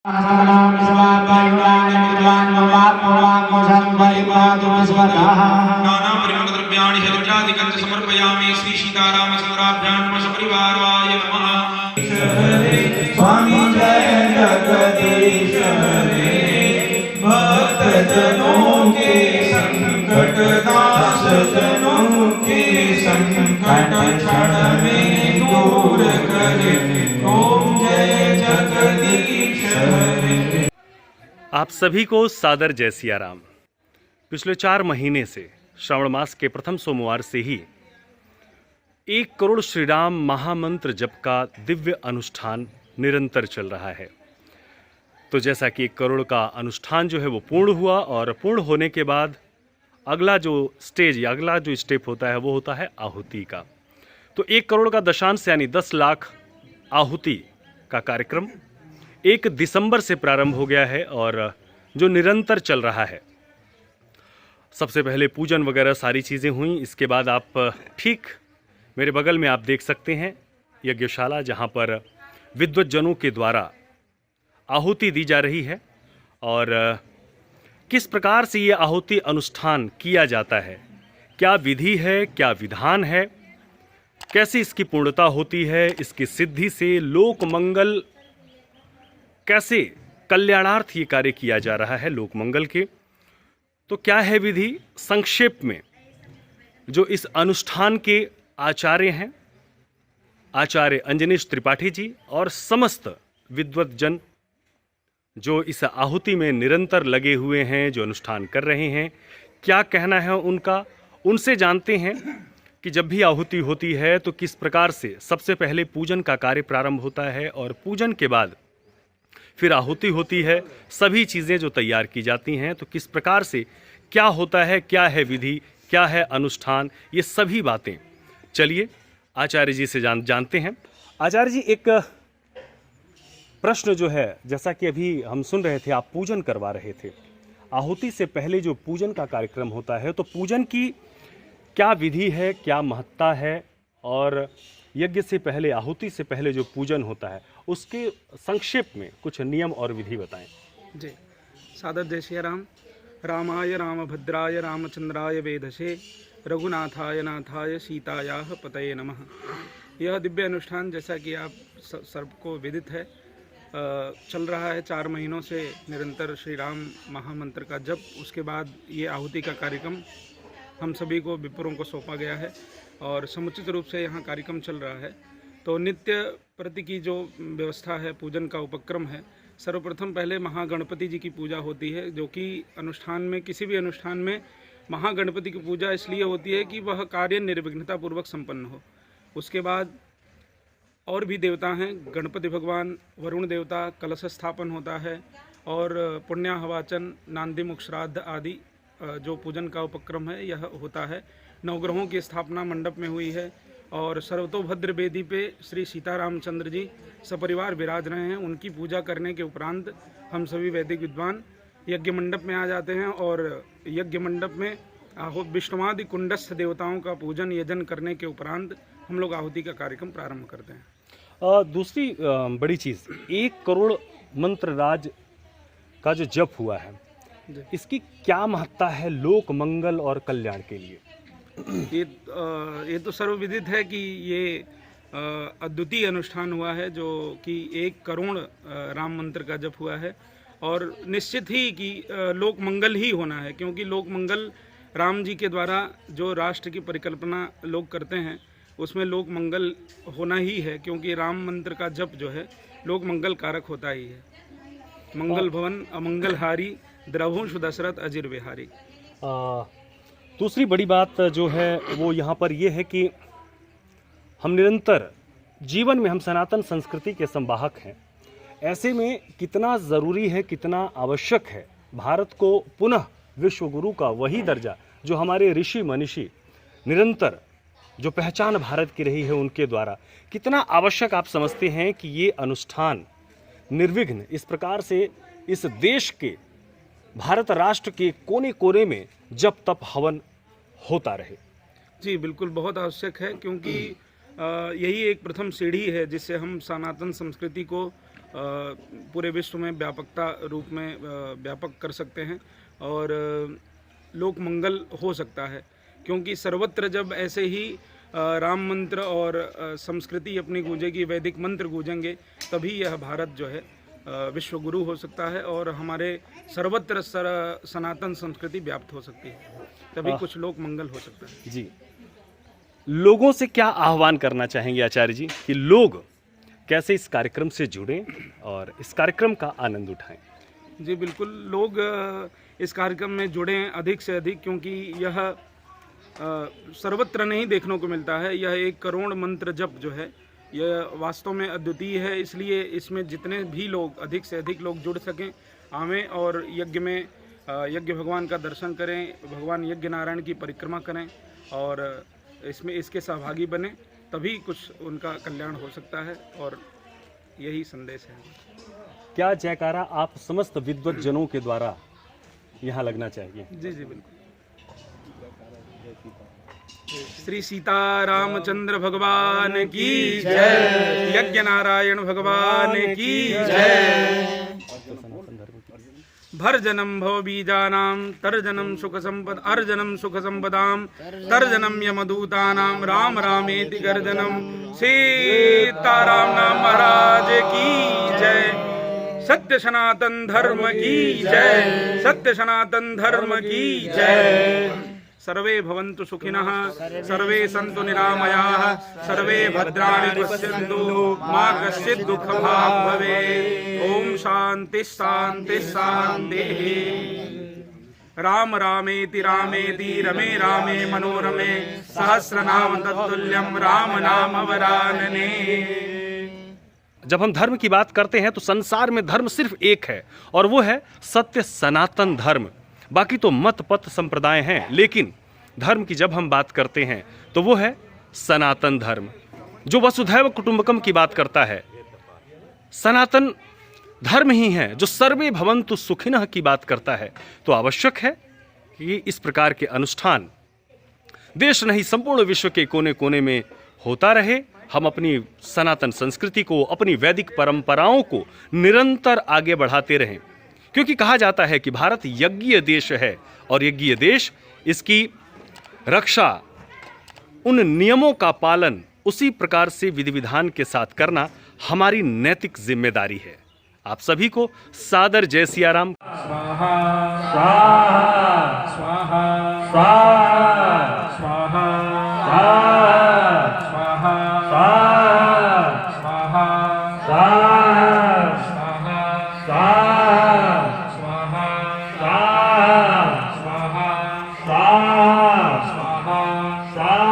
नानापरिमलद्रव्याणि हरिद्रादिकं च समर्पयामि श्री सीतारामचंद्राभ्यां नमः सपरिवाराय नमः। स्वामी जय जगदीश हरे भक्तजनों के संकट दास जनों के संकट क्षण में दूर करे ओम जय जगदीश हरे। आप सभी को सादर जय सिया राम। पिछले 4 महीने से श्रावण मास के प्रथम सोमवार से ही 1 करोड़ श्री राम महामंत्र जप का दिव्य अनुष्ठान निरंतर चल रहा है। तो जैसा कि 1 करोड़ का अनुष्ठान जो है वो पूर्ण हुआ और पूर्ण होने के बाद अगला जो स्टेज या अगला जो स्टेप होता है वो होता है आहुति का। तो 1 करोड़ का दशांश यानी 10 लाख आहुति का कार्यक्रम 1 दिसंबर से प्रारंभ हो गया है और जो निरंतर चल रहा है। सबसे पहले पूजन वगैरह सारी चीज़ें हुई। इसके बाद आप ठीक मेरे बगल में आप देख सकते हैं यज्ञशाला, जहां पर विद्वज्जनों के द्वारा आहुति दी जा रही है और किस प्रकार से ये आहुति अनुष्ठान किया जाता है, क्या विधि है, क्या विधान है, कैसे इसकी पूर्णता होती है, इसकी सिद्धि से लोक मंगल कैसे कल्याणार्थ ये कार्य किया जा रहा है लोक मंगल के। तो क्या है विधि, संक्षेप में जो इस अनुष्ठान के आचार्य हैं, आचार्य अंजनीश त्रिपाठी जी और समस्त विद्वज्जन जो इस आहुति में निरंतर लगे हुए हैं, जो अनुष्ठान कर रहे हैं, क्या कहना है उनका, उनसे जानते हैं कि जब भी आहुति होती है तो किस प्रकार से सबसे पहले पूजन का कार्य प्रारंभ होता है और पूजन के बाद फिर आहुति होती है। सभी चीज़ें जो तैयार की जाती हैं तो किस प्रकार से क्या होता है, क्या है विधि, क्या है अनुष्ठान, ये सभी बातें चलिए आचार्य जी से जानते हैं। आचार्य जी, एक प्रश्न जो है, जैसा कि अभी हम सुन रहे थे, आप पूजन करवा रहे थे, आहुति से पहले जो पूजन का कार्यक्रम होता है तो पूजन की क्या विधि है, क्या महत्ता है और यज्ञ से पहले, आहुति से पहले जो पूजन होता है उसके संक्षेप में कुछ नियम और विधि बताएं। जी, सादर जय श्री राम। रामाय रामभद्राय रामचंद्राय वेधसे रघुनाथाय नाथाय सीतायाः पतये नमः। यह दिव्य अनुष्ठान, जैसा कि आप सबको विदित है, चल रहा है 4 महीनों से निरंतर श्री राम महामंत्र का जप। उसके बाद ये आहुति का कार्यक्रम हम सभी को विप्रों को सौंपा गया है और समुचित रूप से यहाँ कार्यक्रम चल रहा है। तो नित्य प्रति की जो व्यवस्था है, पूजन का उपक्रम है, सर्वप्रथम पहले महागणपति जी की पूजा होती है, जो कि अनुष्ठान में, किसी भी अनुष्ठान में महागणपति की पूजा इसलिए होती है कि वह कार्य निर्विघ्नता पूर्वक संपन्न हो। उसके बाद और भी देवता हैं, गणपति भगवान, वरुण देवता, कलश स्थापन होता है और पुण्याहवाचन, नांदीमुख श्राद्ध आदि जो पूजन का उपक्रम है यह होता है। नवग्रहों की स्थापना मंडप में हुई है और सर्वतोभद्र वेदी पे श्री सीतारामचंद्र जी सपरिवार विराज रहे हैं। उनकी पूजा करने के उपरांत हम सभी वैदिक विद्वान यज्ञ मंडप में आ जाते हैं और यज्ञ मंडप में विष्णुवादि कुंडस्थ देवताओं का पूजन यजन करने के उपरांत हम लोग आहुति का कार्यक्रम प्रारंभ करते हैं। दूसरी बड़ी चीज़, 1 करोड़ मंत्र राज का जो जप हुआ है, इसकी क्या महत्ता है लोक मंगल और कल्याण के लिए? ये तो सर्वविदित है कि ये अद्वितीय अनुष्ठान हुआ है, जो कि 1 करोड़ राम मंत्र का जप हुआ है और निश्चित ही कि लोक मंगल ही होना है, क्योंकि लोक मंगल राम जी के द्वारा जो राष्ट्र की परिकल्पना लोग करते हैं उसमें लोक मंगल होना ही है, क्योंकि राम मंत्र का जप जो है लोक मंगल कारक होता ही है। मंगल भवन अमंगल हारी द्रभुंश दशरथ अजिर बिहारी। दूसरी बड़ी बात जो है वो यहाँ पर ये है कि हम निरंतर जीवन में, हम सनातन संस्कृति के संवाहक हैं। ऐसे में कितना ज़रूरी है, कितना आवश्यक है भारत को पुनः विश्व गुरु का वही दर्जा जो हमारे ऋषि मनीषी निरंतर जो पहचान भारत की रही है उनके द्वारा, कितना आवश्यक आप समझते हैं कि ये अनुष्ठान निर्विघ्न इस प्रकार से इस देश के, भारत राष्ट्र के कोने कोने में जप तप हवन होता रहे? जी बिल्कुल, बहुत आवश्यक है, क्योंकि यही एक प्रथम सीढ़ी है जिससे हम सनातन संस्कृति को पूरे विश्व में व्यापकता रूप में व्यापक कर सकते हैं और लोक मंगल हो सकता है। क्योंकि सर्वत्र जब ऐसे ही राम मंत्र और संस्कृति अपनी गूंजेगी, वैदिक मंत्र गूंजेंगे, तभी यह भारत जो है विश्व गुरु हो सकता है और हमारे सर्वत्र सनातन संस्कृति व्याप्त हो सकती है, तभी कुछ लोक मंगल हो सकता है। जी, लोगों से क्या आह्वान करना चाहेंगे आचार्य जी कि लोग कैसे इस कार्यक्रम से जुड़ें और इस कार्यक्रम का आनंद उठाएं? जी बिल्कुल, लोग इस कार्यक्रम में जुड़ें अधिक से अधिक, क्योंकि यह सर्वत्र नहीं देखने को मिलता है। यह 1 करोड़ मंत्र जप जो है यह वास्तव में अद्वितीय है, इसलिए इसमें जितने भी लोग अधिक से अधिक लोग जुड़ सकें, आवें और यज्ञ भगवान का दर्शन करें, भगवान यज्ञ नारायण की परिक्रमा करें और इसमें इसके सहभागी बने, तभी कुछ उनका कल्याण हो सकता है और यही संदेश है। क्या जयकारा आप समस्त विद्वत जनों के द्वारा यहाँ लगना चाहिए? जी जी बिल्कुल। श्री सीता रामचंद्र भगवान की जय, यज्ञ नारायण भगवान की जय। भर जन्म भव बीजानाम तर्जनम सुख संपद अर्जनम सुख संपदाम तर्जनम यमदूतानाम राम रामेति गर्जनम। सीताराम नाम महाराज की जय। सत्य सनातन धर्म की जय, सत्य सनातन धर्म की जय। सर्वे भवन्तु सुखिनः, सर्वे सन्तु निरामयाः, सर्वे भद्राणि पश्यन्तु, मा कश्चित् दुःखभाग् भवेत्। ओम शांति शांति शान्तिः। राम रामेति रामेति रमे रामे मनोरमे, सहस्रनाम तत्तुल्यं राम नाम वरानने। जब हम धर्म की बात करते हैं तो संसार में धर्म सिर्फ एक है और वो है सत्य सनातन धर्म। बाकी तो मत पत संप्रदाय हैं, लेकिन धर्म की जब हम बात करते हैं तो वो है सनातन धर्म, जो वसुधैव कुटुंबकम की बात करता है। सनातन धर्म ही है जो सर्वे भवन्तु सुखिनः की बात करता है। तो आवश्यक है कि इस प्रकार के अनुष्ठान देश नहीं संपूर्ण विश्व के कोने कोने में होता रहे। हम अपनी सनातन संस्कृति को, अपनी वैदिक परंपराओं को निरंतर आगे बढ़ाते रहें, क्योंकि कहा जाता है कि भारत यज्ञीय देश है और यज्ञीय देश, इसकी रक्षा, उन नियमों का पालन उसी प्रकार से विधि विधान के साथ करना हमारी नैतिक जिम्मेदारी है। आप सभी को सादर जय सियाराम। स्वाहा स्वाहा स्वाहा स्वाहा स्वाहा स्वाहा स्वाहा स्वाहा स्वाहा स्वाहा स्वाहा स्वाहा स्वाहा स्वाहा स्वाहा